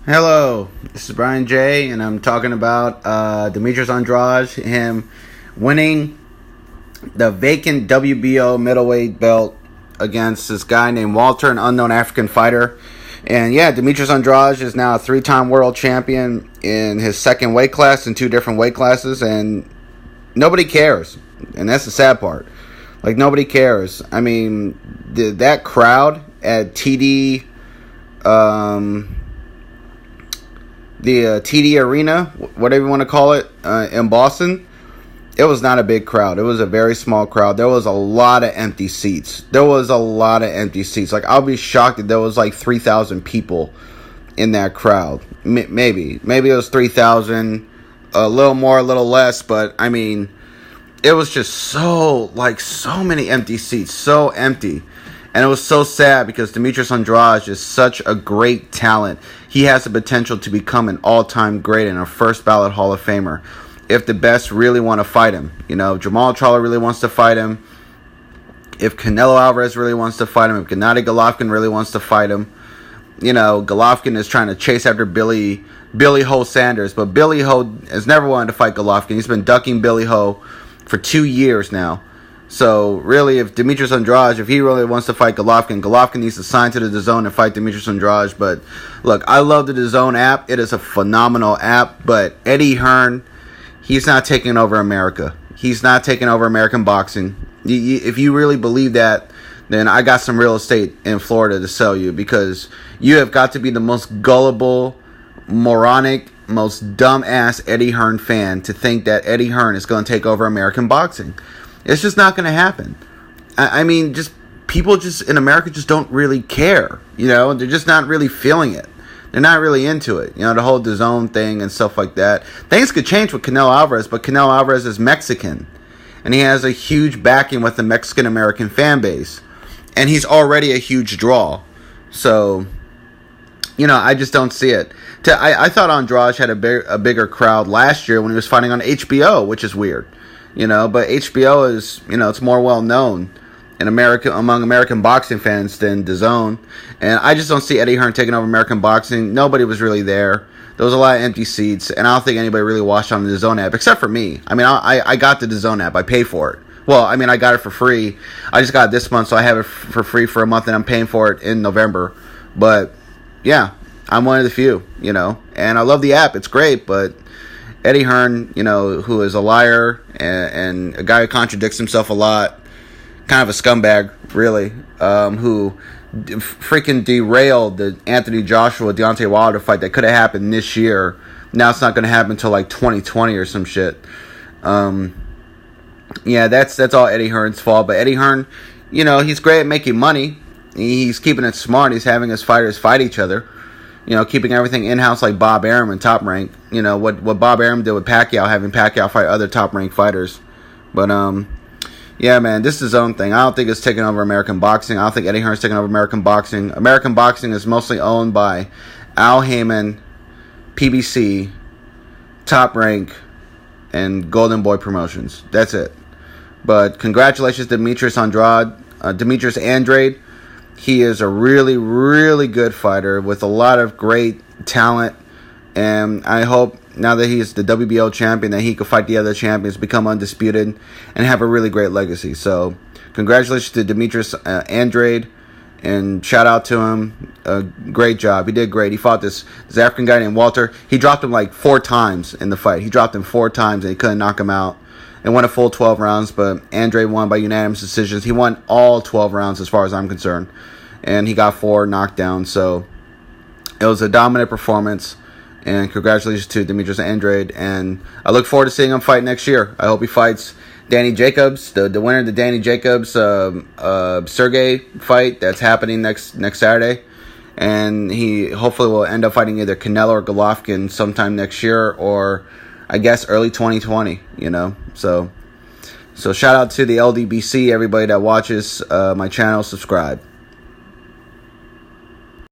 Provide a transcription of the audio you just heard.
Hello, this is Brian J, and I'm talking about Demetrius Andrade, him winning the vacant WBO middleweight belt against this guy named Walter, an unknown African fighter. And yeah, Demetrius Andrade is now a 3-time world champion in his second weight class in 2 different weight classes, and nobody cares. And that's the sad part. Like, nobody cares. I mean, that crowd at TD... the TD Arena, whatever you want to call it, in Boston, it was not a big crowd. It was a very small crowd. There was a lot of empty seats. Like, I'll be shocked if there was like 3,000 people in that crowd. Maybe it was 3,000, a little more, a little less, but I mean, it was just so many empty seats, so empty. And it was so sad because Demetrius Andrade is such a great talent. He has the potential to become an all-time great and a first-ballot Hall of Famer if the best really want to fight him. You know, if Jamal Charlo really wants to fight him, if Canelo Alvarez really wants to fight him, if Gennady Golovkin really wants to fight him. You know, Golovkin is trying to chase after Billy Ho Sanders, but Billy Ho has never wanted to fight Golovkin. He's been ducking Billy Ho for 2 years now. So, really, if Demetrius Andrade, if he really wants to fight Golovkin needs to sign to the DAZN and fight Demetrius Andrade. But, look, I love the DAZN app. It is a phenomenal app. But Eddie Hearn, he's not taking over America. He's not taking over American boxing. If you really believe that, then I got some real estate in Florida to sell you. Because you have got to be the most gullible, moronic, most dumb-ass Eddie Hearn fan to think that Eddie Hearn is going to take over American boxing. It's just not going to happen. I mean, people in America just don't really care. You know, they're just not really feeling it. They're not really into it. You know, the whole DAZN thing and stuff like that. Things could change with Canelo Alvarez, but Canelo Alvarez is Mexican. And he has a huge backing with the Mexican-American fan base. And he's already a huge draw. So, you know, I just don't see it. I thought Andrade had a bigger crowd last year when he was fighting on HBO, which is weird. You know, but HBO is, you know, it's more well known in America among American boxing fans than DAZN. And I just don't see Eddie Hearn taking over American boxing. Nobody was really there. There was a lot of empty seats, and I don't think anybody really watched on the DAZN app except for me. I mean, I got the DAZN app. I pay for it. Well, I mean, I got it for free. I just got it this month, so I have it for free for a month, and I'm paying for it in November. But yeah, I'm one of the few, you know, and I love the app. It's great, but Eddie Hearn, you know, who is a liar and a guy who contradicts himself a lot, kind of a scumbag, really, who freaking derailed the Anthony Joshua-Deontay Wilder fight that could have happened this year. Now it's not going to happen until like 2020 or some shit. Yeah, that's all Eddie Hearn's fault. But Eddie Hearn, you know, he's great at making money. He's keeping it smart. He's having his fighters fight each other. You know, keeping everything in-house like Bob Arum and Top Rank. You know, what Bob Arum did with Pacquiao, having Pacquiao fight other top-ranked fighters. But, yeah, man, this is his own thing. I don't think it's taking over American boxing. I don't think Eddie Hearn's taking over American boxing. American boxing is mostly owned by Al Heyman, PBC, Top Rank, and Golden Boy Promotions. That's it. But congratulations to Demetrius Andrade. He is a really, really good fighter with a lot of great talent. And I hope now that he's the WBO champion that he could fight the other champions, become undisputed, and have a really great legacy. So congratulations to Demetrius Andrade. And shout out to him. Great job. He did great. He fought this African guy named Walter. He dropped him like 4 times in the fight. He dropped him 4 times and he couldn't knock him out. And won a full 12 rounds, but Andrade won by unanimous decisions. He won all 12 rounds as far as I'm concerned. And he got 4 knockdowns. So it was a dominant performance. And congratulations to Demetrius Andrade. And I look forward to seeing him fight next year. I hope he fights Danny Jacobs, the winner of the Danny Jacobs Sergey fight that's happening next Saturday. And he hopefully will end up fighting either Canelo or Golovkin sometime next year, or I guess early 2020, you know. So shout out to the LDBC, everybody that watches my channel, subscribe.